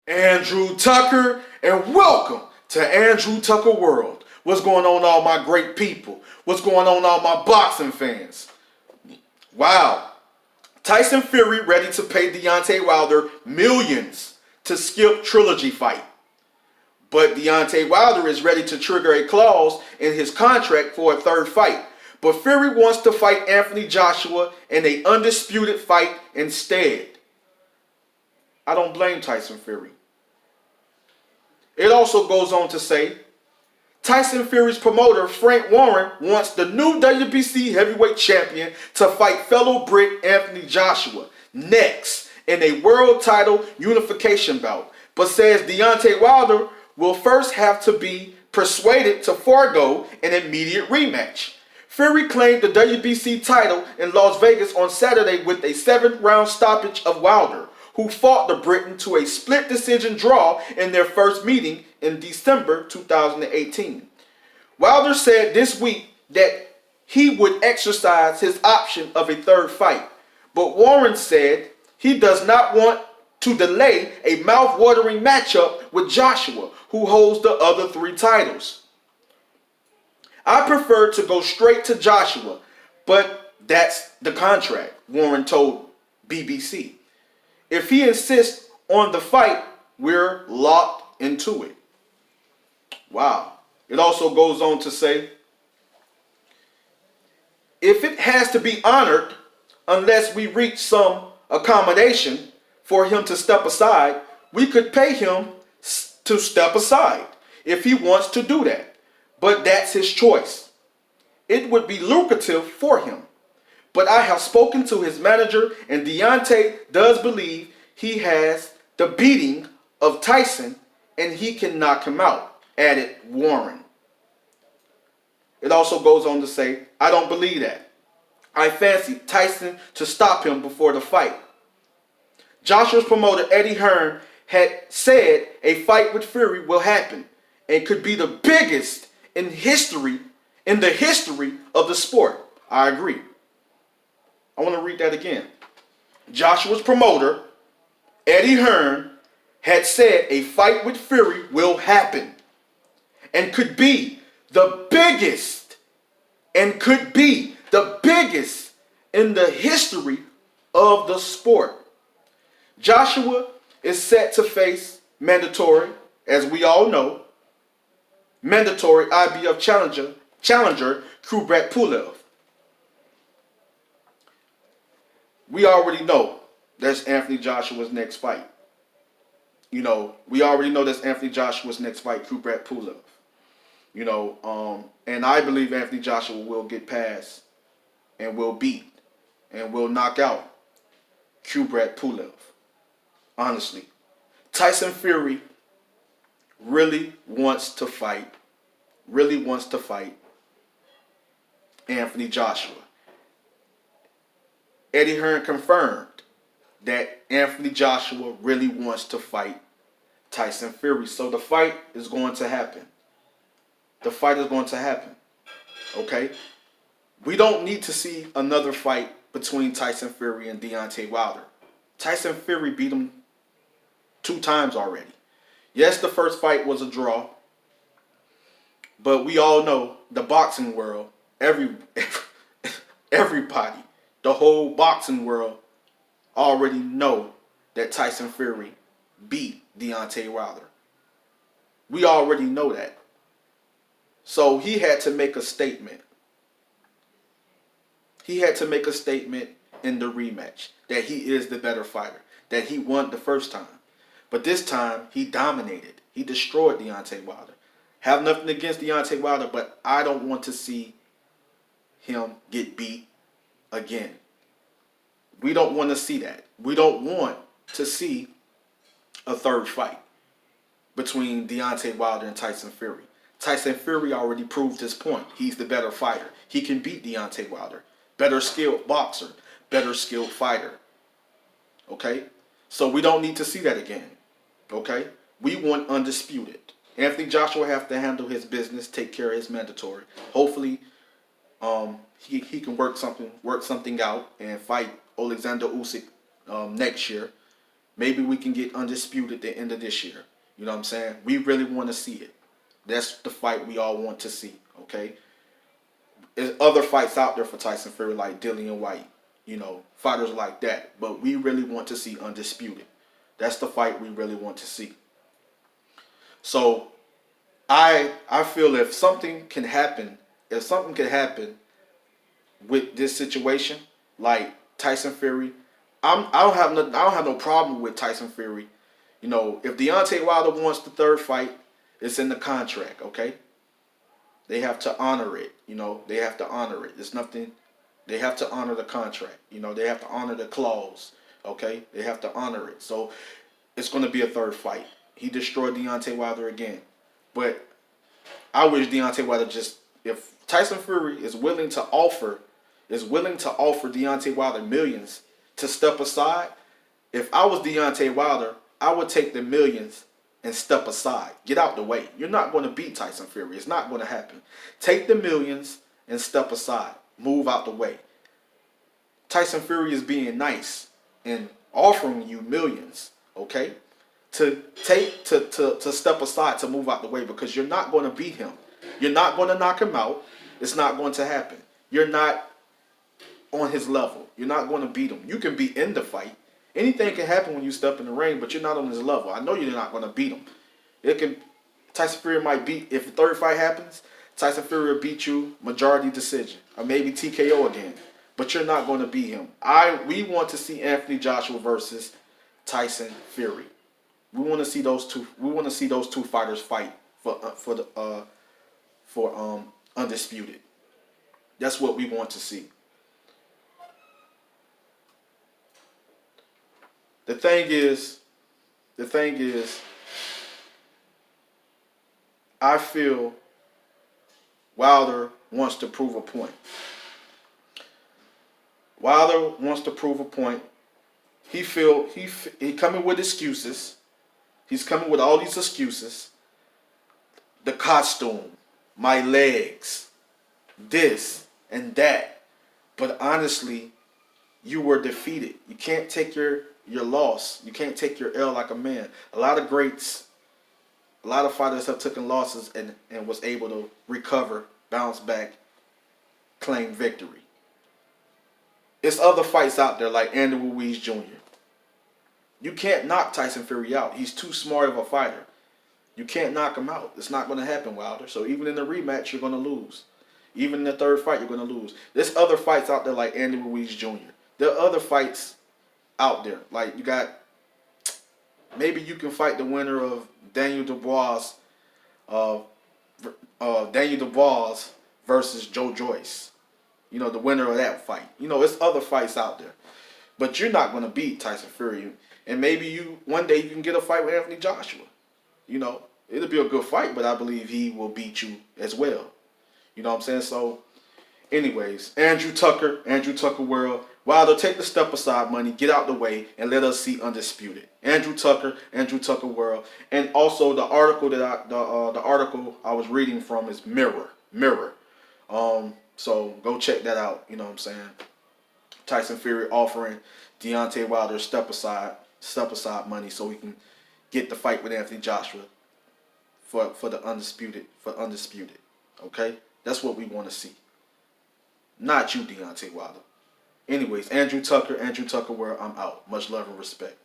Andrew Tucker, and welcome to Andrew Tucker World. What's going on, all my great people? What's going on, all my boxing fans? Wow. Tyson Fury ready to pay Deontay Wilder millions to skip trilogy fight. But Deontay Wilder is ready to trigger a clause in his contract for a third fight. But Fury wants to fight Anthony Joshua in an undisputed fight instead. I don't blame Tyson Fury. It also goes on to say, Tyson Fury's promoter Frank Warren wants the new WBC heavyweight champion to fight fellow Brit Anthony Joshua next in a world title unification bout, but says Deontay Wilder will first have to be persuaded to forego an immediate rematch. Fury claimed the WBC title in Las Vegas on Saturday with a 7th-round stoppage of Wilder, who fought the Briton to a split decision draw in their first meeting in December 2018. Wilder said this week that he would exercise his option of a third fight, but Warren said he does not want to delay a mouth-watering matchup with Joshua, who holds the other 3 titles. I prefer to go straight to Joshua, but that's the contract, Warren told BBC. If he insists on the fight, we're locked into it. Wow. It also goes on to say, if it has to be honored, unless we reach some accommodation for him to step aside, we could pay him to step aside if he wants to do that. But that's his choice. It would be lucrative for him. But I have spoken to his manager, and Deontay does believe he has the beating of Tyson and he can knock him out, added Warren. It also goes on to say, I don't believe that. I fancy Tyson to stop him before the fight. Joshua's promoter Eddie Hearn had said a fight with Fury will happen and could be the biggest in the history of the sport. I agree. I want to read that again. Joshua's promoter, Eddie Hearn, had said a fight with Fury will happen and could be the biggest in the history of the sport. Joshua is set to face mandatory, as we all know, mandatory IBF challenger Kubrat Pulev. We already know that's Anthony Joshua's next fight. We already know that's Anthony Joshua's next fight, Kubrat Pulev. And I believe Anthony Joshua will get past and will beat and will knock out Kubrat Pulev. Honestly, Tyson Fury really wants to fight Anthony Joshua. Eddie Hearn confirmed that Anthony Joshua really wants to fight Tyson Fury. So the fight is going to happen. Okay? We don't need to see another fight between Tyson Fury and Deontay Wilder. Tyson Fury beat him 2 times already. Yes, the first fight was a draw. But we all know the boxing world, everybody, the whole boxing world already know that Tyson Fury beat Deontay Wilder. We already know that. So he had to make a statement. He had to make a statement in the rematch that he is the better fighter, that he won the first time. But this time he dominated. He destroyed Deontay Wilder. Have nothing against Deontay Wilder, but I don't want to see him get beat again. We don't want to see that. We don't want to see a third fight between Deontay Wilder and Tyson Fury. Tyson Fury already proved his point. He's the better fighter. He can beat Deontay Wilder. Better skilled boxer. Better skilled fighter. Okay? So we don't need to see that again. Okay? We want undisputed. Anthony Joshua have to handle his business, take care of his mandatory. Hopefully, he can work something out and fight Alexander Usyk next year. Maybe we can get undisputed at the end of this year. You know what I'm saying? We really want to see it. That's the fight we all want to see. Okay. There's other fights out there for Tyson Fury like Dillian White. You know, fighters like that. But we really want to see undisputed. That's the fight we really want to see. So I feel if something can happen with this situation, like Tyson Fury, I don't have no problem with Tyson Fury. You know, if Deontay Wilder wants the third fight, it's in the contract, okay? They have to honor it. You know, they have to honor it. It's nothing. They have to honor the contract. You know, they have to honor the clause. Okay, they have to honor it. So it's going to be a third fight. He destroyed Deontay Wilder again, but I wish Deontay Wilder if Tyson Fury is willing to offer Deontay Wilder millions to step aside. If I was Deontay Wilder, I would take the millions and step aside. Get out the way. You're not going to beat Tyson Fury. It's not going to happen. Take the millions and step aside. Move out the way. Tyson Fury is being nice and offering you millions, okay? To step aside, to move out the way, because you're not going to beat him. You're not going to knock him out. It's not going to happen. You're not on his level. You're not going to beat him. You can be in the fight. Anything can happen when you step in the ring, but you're not on his level. I know you're not going to beat him. Tyson Fury might beat, if the third fight happens, Tyson Fury will beat you majority decision, or maybe TKO again. But you're not going to beat him. We want to see Anthony Joshua versus Tyson Fury. We want to see those two. We want to see those two fighters fight for undisputed. That's what we want to see. The thing is, I feel Wilder wants to prove a point. Wilder wants to prove a point. He coming with excuses. He's coming with all these excuses. The costume, my legs, this and that. But honestly, you were defeated. You can't take your loss. You can't take your L like a man. A lot of greats, a lot of fighters have taken losses and was able to recover, bounce back, claim victory. It's other fights out there like Andy Ruiz Jr. You can't knock Tyson Fury out. He's too smart of a fighter. You can't knock him out. It's not going to happen, Wilder. So even in the rematch, you're going to lose. Even in the third fight, you're going to lose. There's other fights out there like Andy Ruiz Jr. There are other fights out there. Like you got, maybe you can fight the winner of Daniel Dubois versus Joe Joyce. You know, the winner of that fight. You know, it's other fights out there. But you're not going to beat Tyson Fury. And maybe one day you can get a fight with Anthony Joshua. You know, it'll be a good fight, but I believe he will beat you as well. You know what I'm saying? So, anyways, Andrew Tucker World. Wilder, take the step aside money, get out the way, and let us see undisputed. Andrew Tucker World. And also the article the article I was reading from is Mirror. So go check that out. You know what I'm saying? Tyson Fury offering Deontay Wilder step aside money so we can get the fight with Anthony Joshua for undisputed. Okay? That's what we want to see. Not you, Deontay Wilder. Anyways, Andrew Tucker World, I'm out. Much love and respect.